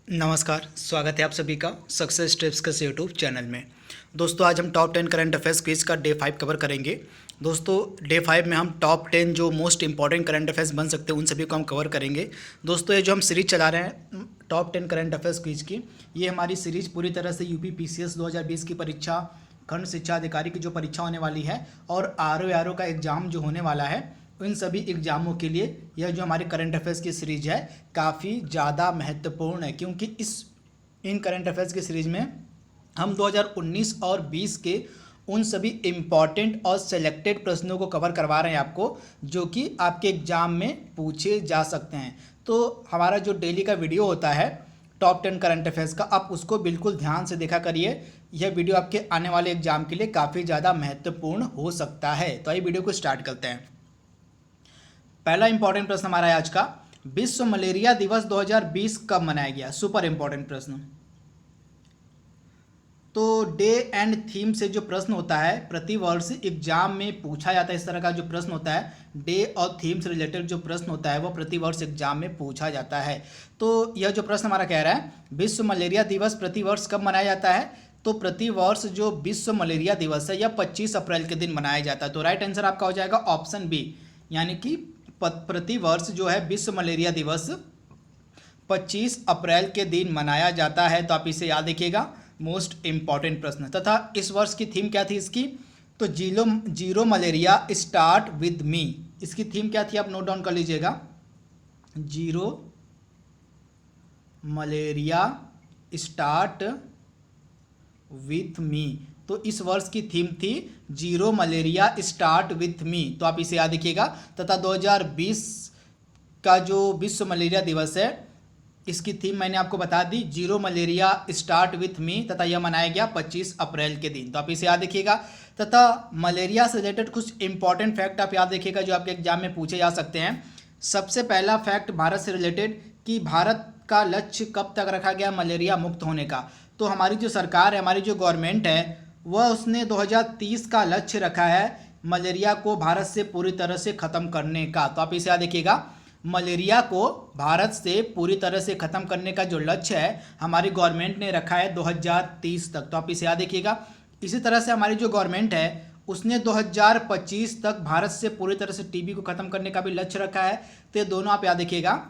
नमस्कार, स्वागत है आप सभी का सक्सेस टिप्स के यूट्यूब चैनल में। दोस्तों आज हम टॉप 10 करंट अफेयर्स क्विज का डे 5 कवर करेंगे। दोस्तों डे 5 में हम टॉप 10 जो मोस्ट इंपॉर्टेंट करंट अफेयर्स बन सकते हैं उन सभी को हम कवर करेंगे। दोस्तों ये जो हम सीरीज चला रहे हैं टॉप 10 करंट अफेयर्स क्विज की, ये हमारी सीरीज पूरी तरह से यूपी पीसीएस 2020 की परीक्षा, खंड शिक्षा अधिकारी की जो परीक्षा होने वाली है और आरओ का एग्ज़ाम जो होने वाला है, इन सभी एग्ज़ामों के लिए यह जो हमारी करंट अफेयर्स की सीरीज है काफ़ी ज़्यादा महत्वपूर्ण है, क्योंकि इन करंट अफेयर्स की सीरीज में हम 2019 और 20 के उन सभी इम्पॉर्टेंट और सेलेक्टेड प्रश्नों को कवर करवा रहे हैं आपको, जो कि आपके एग्ज़ाम में पूछे जा सकते हैं। तो हमारा जो डेली का वीडियो होता है टॉप 10 करंट अफेयर्स का, आप उसको बिल्कुल ध्यान से देखा करिए। यह वीडियो आपके आने वाले एग्ज़ाम के लिए काफ़ी ज़्यादा महत्वपूर्ण हो सकता है। तो आइए वीडियो को स्टार्ट करते हैं। पहला इंपॉर्टेंट प्रश्न हमारा है आज का, विश्व मलेरिया दिवस 2020 कब मनाया गया? सुपर इंपॉर्टेंट प्रश्न। तो डे एंड थीम से जो प्रश्न होता है प्रतिवर्ष एग्जाम में पूछा जाता है, इस तरह का जो प्रश्न होता है डे और थीम से रिलेटेड जो प्रश्न होता है वो प्रतिवर्ष एग्जाम में पूछा जाता है। तो यह जो प्रश्न हमारा कह रहा है विश्व मलेरिया दिवस प्रतिवर्ष कब मनाया जाता है, तो प्रतिवर्ष जो विश्व मलेरिया दिवस है यह 25 अप्रैल के दिन मनाया जाता है। तो राइट आंसर आपका हो जाएगा ऑप्शन बी, यानी कि प्रतिवर्ष जो है विश्व मलेरिया दिवस 25 अप्रैल के दिन मनाया जाता है। तो आप इसे याद रखिएगा, मोस्ट इंपॉर्टेंट प्रश्न। तथा इस वर्ष की थीम क्या थी इसकी, तो zero malaria start with me. इसकी थीम क्या थी आप नोट डाउन कर लीजिएगा, जीरो मलेरिया स्टार्ट विथ मी। तो इस वर्ष की थीम थी जीरो मलेरिया स्टार्ट विथ मी, तो आप इसे याद रखिएगा। तथा 2020 का जो विश्व मलेरिया दिवस है इसकी थीम मैंने आपको बता दी, zero malaria start with me, तथा यह मनाया गया 25 अप्रैल के दिन। तो आप इसे याद रखिएगा। तथा मलेरिया से रिलेटेड कुछ इंपॉर्टेंट फैक्ट आप याद रखिएगा जो आपके एग्जाम में पूछे जा सकते हैं। सबसे पहला फैक्ट भारत से रिलेटेड कि भारत का लक्ष्य कब तक रखा गया मलेरिया मुक्त होने का। तो हमारी जो सरकार है, हमारी जो गवर्नमेंट है, वह उसने 2030 का लक्ष्य रखा है मलेरिया को भारत से पूरी तरह से ख़त्म करने का। तो आप इसे याद रखिएगा, मलेरिया को भारत से पूरी तरह से ख़त्म करने का जो लक्ष्य है हमारी गवर्नमेंट ने रखा है 2030 तक। तो आप इसे याद रखिएगा। इसी तरह से हमारी जो गवर्नमेंट है उसने 2025 तक भारत से पूरी तरह से टीबी को ख़त्म करने का भी लक्ष्य रखा है। तो ये दोनों आप याद रखिएगा,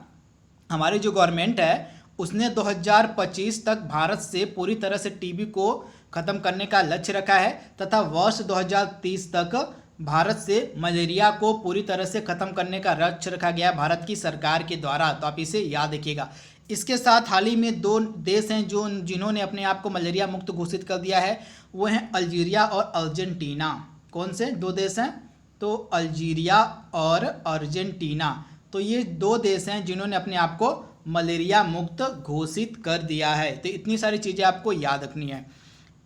हमारी जो गवर्नमेंट है उसने 2025 तक भारत से पूरी तरह से टीबी को ख़त्म करने का लक्ष्य रखा है, तथा वर्ष 2030 तक भारत से मलेरिया को पूरी तरह से ख़त्म करने का लक्ष्य रखा गया भारत की सरकार के द्वारा। तो आप इसे याद रखिएगा। इसके साथ हाल ही में दो देश हैं जिन्होंने अपने आप को मलेरिया मुक्त घोषित कर दिया है, वो हैं अल्जीरिया और अर्जेंटीना। कौन से दो देश हैं, तो अल्जीरिया और अर्जेंटीना। तो ये दो देश हैं जिन्होंने अपने आप को मलेरिया मुक्त घोषित कर दिया है। तो इतनी सारी चीज़ें आपको याद रखनी है।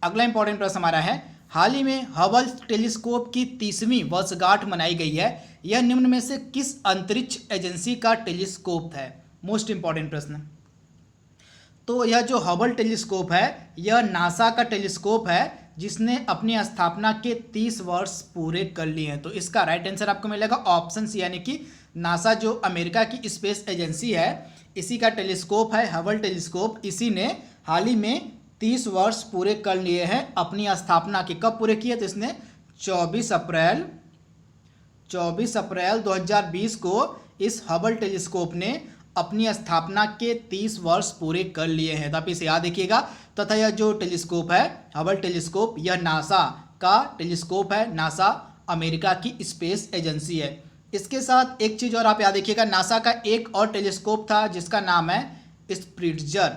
अगला इंपॉर्टेंट प्रश्न हमारा है, हाल ही में हबल टेलीस्कोप की 30वीं वर्षगांठ मनाई गई है, यह निम्न में से किस अंतरिक्ष एजेंसी का टेलीस्कोप है? मोस्ट इंपॉर्टेंट प्रश्न। तो यह जो हबल टेलीस्कोप है यह नासा का टेलीस्कोप है जिसने अपनी स्थापना के 30 वर्ष पूरे कर लिए हैं। तो इसका राइट आंसर आपको मिलेगा ऑप्शन सी, यानी कि नासा जो अमेरिका की स्पेस एजेंसी है इसी का टेलीस्कोप है हबल टेलीस्कोप। इसी ने हाल ही में 30 वर्ष पूरे कर लिए हैं अपनी स्थापना के। कब पूरे किए? तो इसने 24 अप्रैल 2020 को इस हबल टेलीस्कोप ने अपनी स्थापना के 30 वर्ष पूरे कर लिए हैं। तो आप इसे याद रखिएगा। तथा यह जो टेलीस्कोप है हबल टेलीस्कोप यह नासा का टेलीस्कोप है, नासा अमेरिका की स्पेस एजेंसी है। इसके साथ एक चीज़ और आप याद रखिएगा, नासा का एक और टेलीस्कोप था जिसका नाम है स्प्रिट्जर।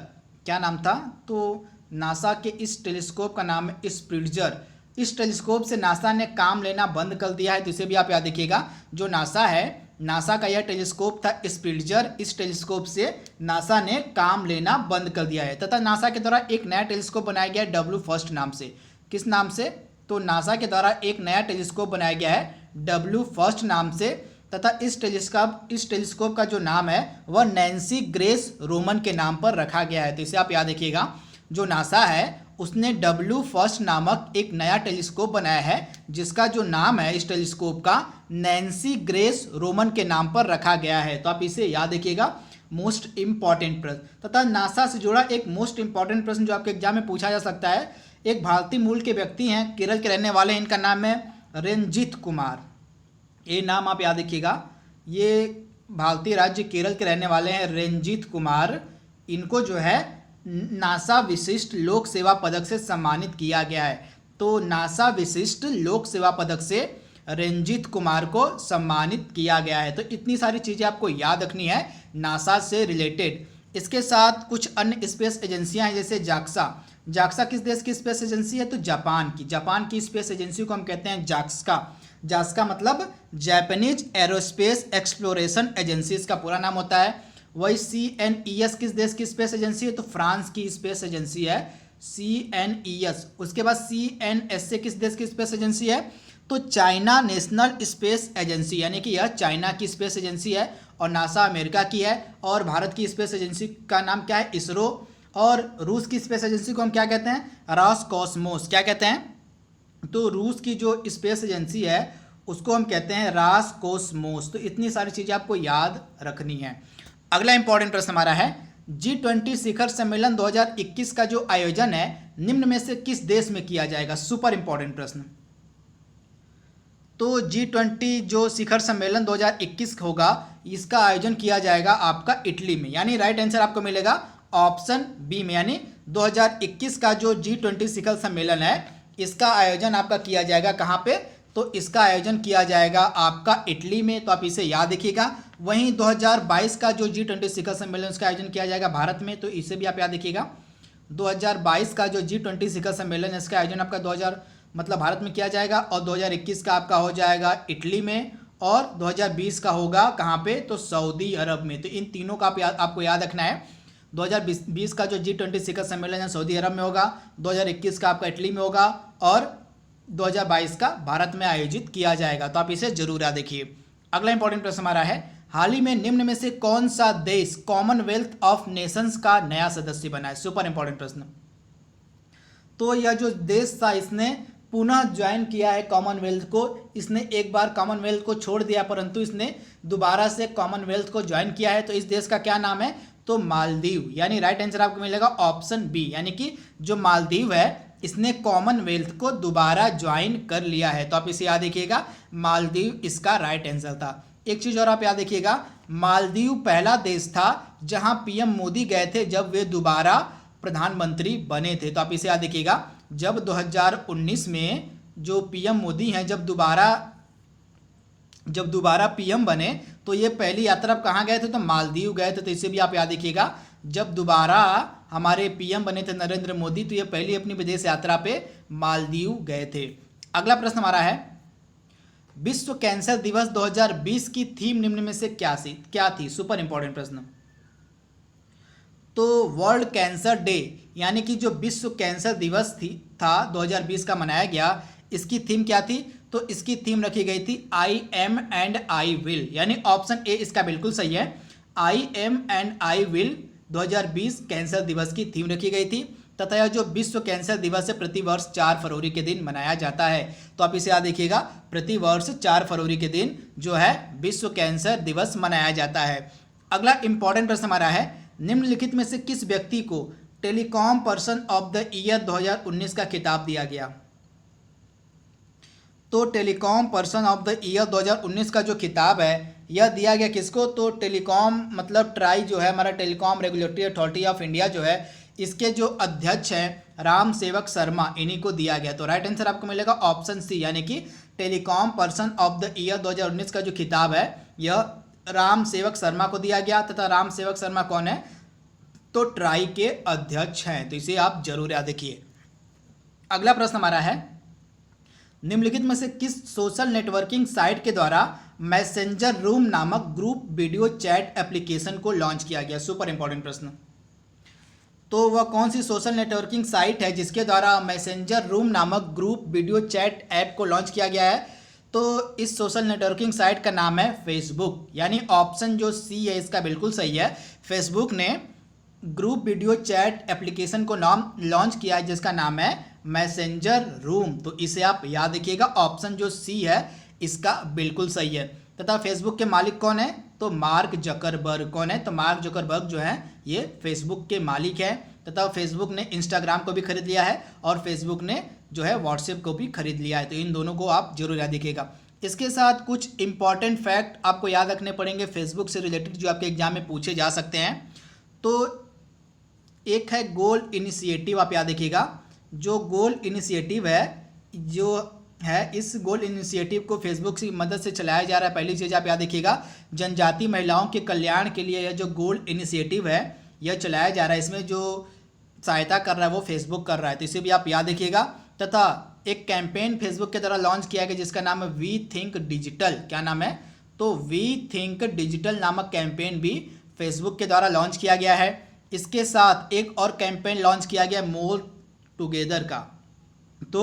क्या नाम था? तो नासा के इस टेलीस्कोप का नाम है स्प्रिट्जर। इस टेलीस्कोप से नासा ने काम लेना बंद कर दिया है, तो इसे भी आप याद रखिएगा। जो नासा है, नासा का यह टेलीस्कोप था स्प्रिट्जर, इस टेलीस्कोप से नासा ने काम लेना बंद कर दिया है। तथा नासा के द्वारा एक नया टेलीस्कोप बनाया गया है डब्ल्यू फर्स्ट नाम से। किस नाम से? तो नासा के द्वारा एक नया टेलीस्कोप बनाया गया है डब्ल्यू फर्स्ट नाम से। तथा इस टेलीस्कोप का जो नाम है वह नैन्सी ग्रेस रोमन के नाम पर रखा गया है। तो इसे आप याद रखिएगा, जो नासा है उसने डब्ल्यू फर्स्ट नामक एक नया टेलीस्कोप बनाया है जिसका जो नाम है इस टेलीस्कोप का नैन्सी ग्रेस रोमन के नाम पर रखा गया है। तो आप इसे याद रखिएगा। मोस्ट इंपॉर्टेंट प्रश्न। तथा नासा से जुड़ा एक मोस्ट इंपॉर्टेंट प्रश्न जो आपके एग्जाम में पूछा जा सकता है, एक भारतीय मूल के व्यक्ति हैं, केरल के रहने वाले हैं, इनका नाम है रंजीत कुमार। ये नाम आप याद रखिएगा, ये भारतीय राज्य केरल के रहने वाले हैं रंजीत कुमार। इनको जो है नासा विशिष्ट लोक सेवा पदक से सम्मानित किया गया है। तो नासा विशिष्ट लोक सेवा पदक से रंजीत कुमार को सम्मानित किया गया है। तो इतनी सारी चीज़ें आपको याद रखनी है नासा से रिलेटेड। इसके साथ कुछ अन्य स्पेस एजेंसियां हैं, जैसे जाक्सा। जाक्सा किस देश की स्पेस एजेंसी है? तो जापान की स्पेस एजेंसी को हम कहते हैं जाक्सा। जाक्सा मतलब जापानीज एरोस्पेस एक्सप्लोरेशन एजेंसी, इसका पूरा नाम होता है। वही CNES किस देश की स्पेस एजेंसी है? तो फ्रांस की स्पेस एजेंसी है CNES। उसके बाद CNSA किस देश की स्पेस एजेंसी है? तो चाइना नेशनल स्पेस एजेंसी, यानी कि यह चाइना की स्पेस एजेंसी है। और नासा अमेरिका की है। और भारत की स्पेस एजेंसी का नाम क्या है? इसरो। और रूस की स्पेस एजेंसी को हम क्या कहते हैं? रॉसकॉस्मोस। क्या कहते हैं? तो रूस की जो स्पेस एजेंसी है उसको हम कहते हैं रॉसकॉस्मोस। तो इतनी सारी चीज़ें आपको याद रखनी है। अगला इंपॉर्टेंट प्रश्न हमारा है, G20 शिखर सम्मेलन 2021 का जो आयोजन है निम्न में से किस देश में किया जाएगा? सुपर इंपॉर्टेंट प्रश्न। तो G20 जो शिखर सम्मेलन 2021 होगा, इसका आयोजन किया जाएगा आपका इटली में। यानी राइट आंसर आपको मिलेगा ऑप्शन बी में। यानी 2021 का जो G20 शिखर सम्मेलन है इसका आयोजन आपका किया जाएगा कहाँ पे? तो इसका आयोजन किया जाएगा आपका इटली में। तो आप इसे याद रखिएगा। वहीं 2022 का जो G20 शिखर सम्मेलन उसका आयोजन किया जाएगा भारत में। तो इसे भी आप याद रखिएगा। 2022 का जो G20 शिखर सम्मेलन है इसका आयोजन आपका 2000 मतलब भारत में किया जाएगा। और 2021 का आपका हो जाएगा इटली में। और 2020 का होगा कहाँ पे? तो सऊदी अरब में। तो इन तीनों का आपको याद रखना है। 2020 का जो G20 शिखर सम्मेलन है सऊदी अरब में होगा, 2021 का आपका इटली में होगा और 2022 का भारत में आयोजित किया जाएगा। तो आप इसे जरूर याद रखिए। अगला इंपॉर्टेंट प्रश्न हमारा है, हाल ही में निम्न में से कौन सा देश कॉमनवेल्थ ऑफ नेशंस का नया सदस्य बना है? सुपर इंपॉर्टेंट प्रश्न। तो यह जो देश था इसने पुनः ज्वाइन किया है कॉमनवेल्थ को। इसने एक बार कॉमनवेल्थ को छोड़ दिया परंतु इसने दोबारा से कॉमनवेल्थ को ज्वाइन किया है। तो इस देश का क्या नाम है? तो मालदीव। यानी राइट आंसर आपको मिलेगा ऑप्शन बी। यानी कि जो मालदीव है इसने कॉमनवेल्थ को दोबारा ज्वाइन कर लिया है। तो आप इसे याद रखिएगा, मालदीव इसका राइट आंसर था। एक चीज और आप याद रखिएगा, मालदीव पहला देश था जहां पीएम मोदी गए थे जब वे दोबारा प्रधानमंत्री बने थे। तो आप इसे याद रखिएगा, जब 2019 में जो पीएम मोदी हैं जब दोबारा पीएम बने तो ये पहली यात्रा कहाँ गए थे? तो मालदीव गए थे। तो इसे भी आप याद रखिएगा, जब दोबारा हमारे पीएम बने थे नरेंद्र मोदी तो ये पहली अपनी विदेश यात्रा पे मालदीव गए थे। अगला प्रश्न हमारा है, विश्व कैंसर दिवस 2020 की थीम निम्न में से क्या थी? सुपर इंपॉर्टेंट प्रश्न। तो वर्ल्ड कैंसर डे यानी कि जो विश्व कैंसर दिवस था 2020 का मनाया गया, इसकी थीम क्या थी? तो इसकी थीम रखी गई थी I am and I will. यानी ऑप्शन ए इसका बिल्कुल सही है। I am and I will 2020 cancer दिवस की थीम रखी गई थी। तथा यह जो विश्व कैंसर दिवस है प्रतिवर्ष 4 फरवरी के दिन मनाया जाता है। तो आप इसे याद रखिएगा, प्रतिवर्ष 4 फरवरी के दिन जो है विश्व कैंसर दिवस मनाया जाता है। अगला इंपॉर्टेंट प्रश्न हमारा है, निम्नलिखित में से किस व्यक्ति को telecom person of the year 2019 का खिताब दिया गया? तो telecom person of the year 2019 का जो खिताब है यह दिया गया किसको? तो टेलीकॉम मतलब ट्राई जो है हमारा telecom regulatory authority of India जो है इसके जो अध्यक्ष हैं राम सेवक शर्मा, इन्हीं को दिया गया। तो राइट आंसर आपको मिलेगा ऑप्शन सी। यानी कि telecom person of the year 2019 का जो खिताब है यह राम सेवक शर्मा को दिया गया। तथा राम सेवक शर्मा कौन है? तो ट्राई के अध्यक्ष हैं। तो इसे आप जरूर याद रखिए। अगला प्रश्न हमारा है, निम्नलिखित में से किस सोशल नेटवर्किंग साइट के द्वारा मैसेंजर रूम नामक ग्रुप वीडियो चैट एप्लीकेशन को लॉन्च किया गया? सुपर इंपॉर्टेंट प्रश्न। तो वह कौन सी सोशल नेटवर्किंग साइट है जिसके द्वारा मैसेंजर रूम नामक ग्रुप वीडियो चैट ऐप को लॉन्च किया गया है? तो इस सोशल नेटवर्किंग साइट का नाम है फेसबुक। यानी ऑप्शन जो सी है इसका बिल्कुल सही है। फेसबुक ने ग्रुप वीडियो चैट एप्लीकेशन को नाम लॉन्च किया है जिसका नाम है मैसेंजर रूम। तो इसे आप याद रखिएगा, ऑप्शन जो सी है इसका बिल्कुल सही है। तथा फेसबुक के मालिक कौन है? तो मार्क जकरबर्ग। कौन है? तो मार्क जकरबर्ग जो है ये फेसबुक के मालिक है, तथा फेसबुक ने इंस्टाग्राम को भी खरीद लिया है और फेसबुक ने जो है व्हाट्सएप को भी खरीद लिया है। तो इन दोनों को आप जरूर याद रखिएगा। इसके साथ कुछ इंपॉर्टेंट फैक्ट आपको याद रखने पड़ेंगे फेसबुक से रिलेटेड, जो आपके एग्जाम में पूछे जा सकते हैं। तो एक है गोल इनिशिएटिव, आप याद रखिएगा। जो गोल इनिशिएटिव है जो है, इस गोल इनिशिएटिव को फेसबुक की मदद से चलाया जा रहा है। पहली चीज़ आप याद रखिएगा, जनजातीय महिलाओं के कल्याण के लिए यह जो गोल इनिशिएटिव है यह चलाया जा रहा है। इसमें जो सहायता कर रहा है वो फेसबुक कर रहा है, तो इसे भी आप याद रखिएगा। तथा एक कैंपेन फेसबुक के द्वारा लॉन्च किया गया जिसका नाम है वी थिंक डिजिटल। क्या नाम है? तो वी थिंक डिजिटल नामक कैंपेन भी फेसबुक के द्वारा लॉन्च किया गया है। इसके साथ एक और कैंपेन लॉन्च किया गया मोर टुगेदर का। तो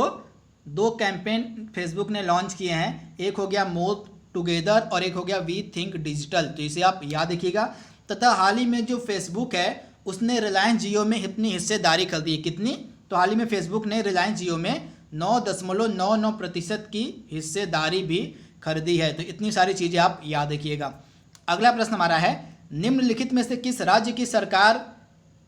दो कैंपेन फेसबुक ने लॉन्च किए हैं, एक हो गया मोर टुगेदर और एक हो गया वी थिंक डिजिटल, तो इसे आप याद रखिएगा। तथा हाल ही में जो फेसबुक है उसने रिलायंस जियो में इतनी हिस्सेदारी खरीदी है। कितनी? तो हाल ही में फेसबुक ने रिलायंस जियो में 9.99% की हिस्सेदारी भी खरीदी है। तो इतनी सारी चीज़ें आप याद रखिएगा। अगला प्रश्न हमारा है, निम्नलिखित में से किस राज्य की सरकार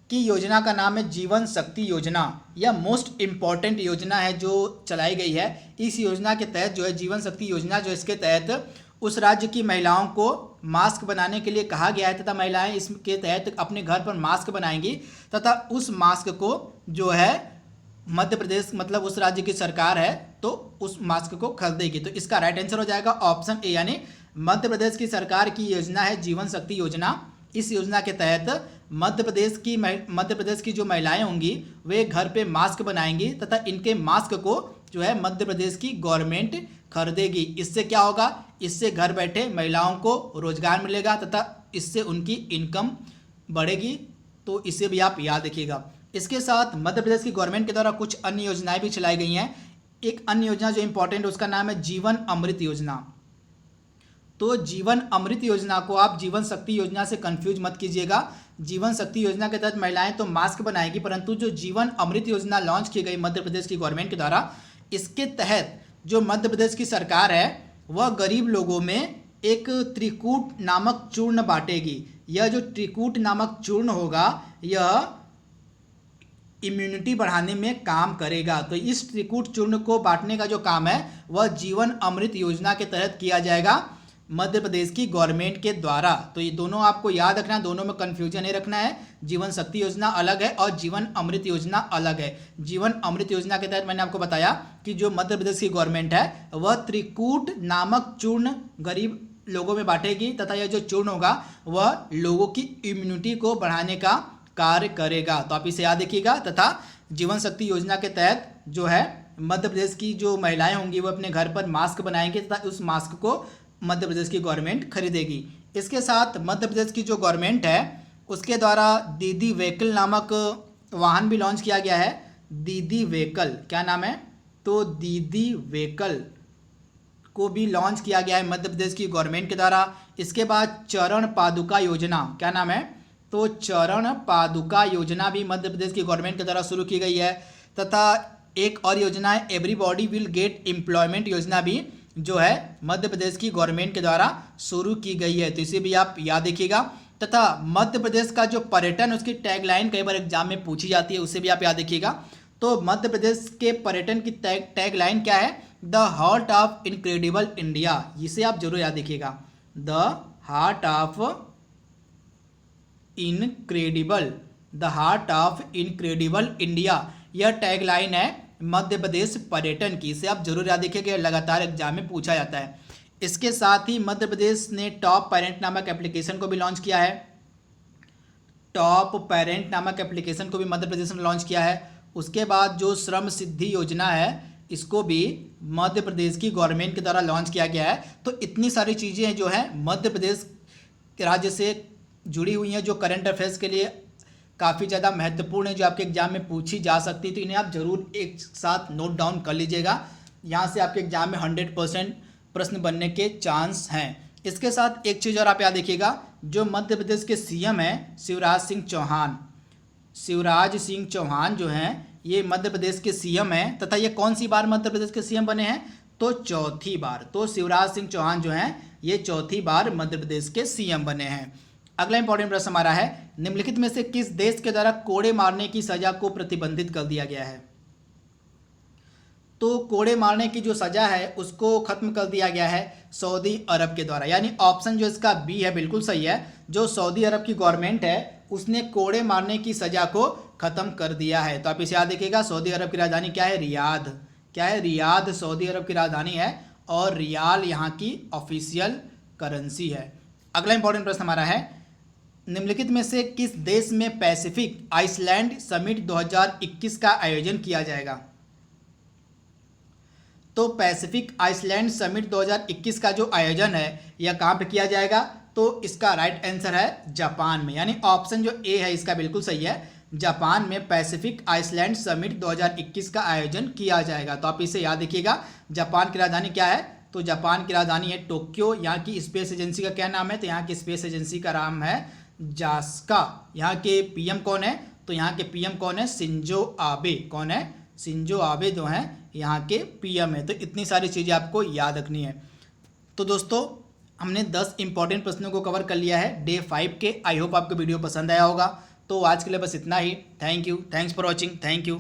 की योजना का नाम है जीवन शक्ति योजना? यह मोस्ट इम्पॉर्टेंट योजना है जो चलाई गई है। इस योजना के तहत जो है जीवन शक्ति योजना जो इसके तहत उस राज्य की महिलाओं को मास्क बनाने के लिए कहा गया है, तथा महिलाएं इसके तहत अपने घर पर मास्क बनाएंगी तथा उस मास्क को जो है मध्य प्रदेश मतलब उस राज्य की सरकार है तो उस मास्क को खरीदेगी। तो इसका राइट आंसर हो जाएगा ऑप्शन ए, यानी मध्य प्रदेश की सरकार की योजना है जीवन शक्ति योजना। इस योजना के तहत मध्य प्रदेश की जो महिलाएं होंगी वे घर पे मास्क बनाएंगी तथा इनके मास्क को जो है मध्य प्रदेश की गवर्नमेंट खरीदेगी। इससे क्या होगा? इससे घर बैठे महिलाओं को रोजगार मिलेगा तथा इससे उनकी इनकम बढ़ेगी। तो इसे भी आप याद रखिएगा। इसके साथ मध्य प्रदेश की गवर्नमेंट के द्वारा कुछ अन्य योजनाएं भी चलाई गई हैं। एक अन्य योजना जो इंपॉर्टेंट है उसका नाम है जीवन अमृत योजना। तो जीवन अमृत योजना को आप जीवन शक्ति योजना से कंफ्यूज मत कीजिएगा। जीवन शक्ति योजना के तहत महिलाएं तो मास्क बनाएगी, परंतु जो जीवन अमृत योजना लॉन्च की गई मध्य प्रदेश की गवर्नमेंट के द्वारा, इसके तहत जो मध्य प्रदेश की सरकार है वह गरीब लोगों में एक त्रिकूट नामक चूर्ण बांटेगी। यह जो त्रिकूट नामक चूर्ण होगा यह इम्यूनिटी बढ़ाने में काम करेगा। तो इस त्रिकूट चूर्ण को बांटने का जो काम है वह जीवन अमृत योजना के तहत किया जाएगा मध्य प्रदेश की गवर्नमेंट के द्वारा। तो ये दोनों आपको याद रखना है, दोनों में कंफ्यूजन नहीं रखना है। जीवन शक्ति योजना अलग है और जीवन अमृत योजना अलग है। जीवन अमृत योजना के तहत मैंने आपको बताया कि जो मध्य प्रदेश की गवर्नमेंट है वह त्रिकूट नामक चूर्ण गरीब लोगों में बांटेगी तथा यह जो चूर्ण होगा वह लोगों की इम्यूनिटी को बढ़ाने का कार्य करेगा। तो आप इसे याद रखिएगा। तथा जीवन शक्ति योजना के तहत जो है मध्य प्रदेश की जो महिलाएं होंगी वो अपने घर पर मास्क बनाएंगे तथा उस मास्क को मध्य प्रदेश की गवर्नमेंट खरीदेगी। इसके साथ मध्य प्रदेश की जो गवर्नमेंट है उसके द्वारा दीदी व्हीकल नामक वाहन भी लॉन्च किया गया है। दीदी व्हीकल, क्या नाम है? तो दीदी व्हीकल को भी लॉन्च किया गया है मध्य प्रदेश की गवर्नमेंट के द्वारा। इसके बाद चरण पादुका योजना, क्या नाम है? तो चरण पादुका योजना भी मध्य प्रदेश की गवर्नमेंट के द्वारा शुरू की गई है। तथा एक और योजना है एवरीबॉडी विल गेट एम्प्लॉयमेंट योजना भी जो है मध्य प्रदेश की गवर्नमेंट के द्वारा शुरू की गई है। तो इसे भी आप याद रखिएगा। तथा मध्य प्रदेश का जो पर्यटन उसकी टैगलाइन कई बार एग्जाम में पूछी जाती है, उसे भी आप याद रखिएगा। तो मध्य प्रदेश के पर्यटन की टैगलाइन क्या है? The heart of incredible India. इसे आप जरूर याद रखिएगा। The heart of incredible, the heart of incredible India, यह टैगलाइन है मध्य प्रदेश पर्यटन की। इसे आप जरूर याद रखिएगा, लगातार एग्जाम में पूछा जाता है। इसके साथ ही मध्य प्रदेश ने टॉप पेरेंट नामक एप्लीकेशन को भी लॉन्च किया है। टॉप पेरेंट नामक एप्लीकेशन को भी मध्य प्रदेश ने लॉन्च किया है। उसके बाद जो श्रम सिद्धि योजना है इसको भी मध्य प्रदेश की गवर्नमेंट के द्वारा लॉन्च किया गया है। तो इतनी सारी चीज़ें जो है मध्य प्रदेश राज्य से जुड़ी हुई हैं जो करंट अफेयर्स के लिए काफ़ी ज़्यादा महत्वपूर्ण है, जो आपके एग्जाम में पूछी जा सकती है। तो इन्हें आप जरूर एक साथ नोट डाउन कर लीजिएगा। यहाँ से आपके एग्जाम में 100% प्रश्न बनने के चांस हैं। इसके साथ एक चीज़ और आप याद रखिएगा, जो मध्य प्रदेश के सीएम हैं शिवराज सिंह चौहान, शिवराज सिंह चौहान जो हैं ये मध्य प्रदेश के सीएम हैं। तथा ये कौन सी बार मध्य प्रदेश के सीएम बने हैं? तो चौथी बार। तो शिवराज सिंह चौहान जो हैं ये चौथी बार मध्य प्रदेश के सीएम बने हैं। अगला इंपॉर्टेंट प्रश्न हमारा है, निम्नलिखित में से किस देश के द्वारा कोड़े मारने की सजा को प्रतिबंधित कर दिया गया है? तो कोड़े मारने की जो सजा है उसको खत्म कर दिया गया है सऊदी अरब के द्वारा, यानी ऑप्शन जो इसका बी है बिल्कुल सही है। जो सऊदी अरब की गवर्नमेंट है उसने कोड़े मारने की सजा को खत्म कर दिया है। तो आप इसे याद देखिएगा, सऊदी अरब की राजधानी क्या है? रियाद। क्या है? रियाद सऊदी अरब की राजधानी है और रियाल यहाँ की ऑफिशियल करेंसी है। अगला इंपॉर्टेंट प्रश्न हमारा है, निम्नलिखित में से किस देश में पैसिफिक आइसलैंड समिट 2021 का आयोजन किया जाएगा? तो पैसिफिक आइसलैंड समिट 2021 का जो आयोजन है यह कहाँ पे किया जाएगा? तो इसका राइट आंसर है जापान में, यानी ऑप्शन जो ए है इसका बिल्कुल सही है। जापान में पैसिफिक आइसलैंड समिट 2021 का आयोजन किया जाएगा। तो आप इसे याद रखिएगा। जापान की राजधानी क्या है? तो जापान की राजधानी है टोक्यो। यहाँ की स्पेस एजेंसी का क्या नाम है? तो यहाँ की स्पेस एजेंसी का नाम है जास्का। यहाँ के पीएम कौन है? तो यहाँ के पीएम कौन है? Shinzo Abe. कौन है? शिंजो आबे जो हैं यहाँ के पीएम है। तो इतनी सारी चीज़ें आपको याद रखनी है। तो दोस्तों हमने 10 इंपॉर्टेंट प्रश्नों को कवर कर लिया है डे 5 के। आई होप आपको वीडियो पसंद आया होगा। तो आज के लिए बस इतना ही। Thank you, thanks for watching, thank you.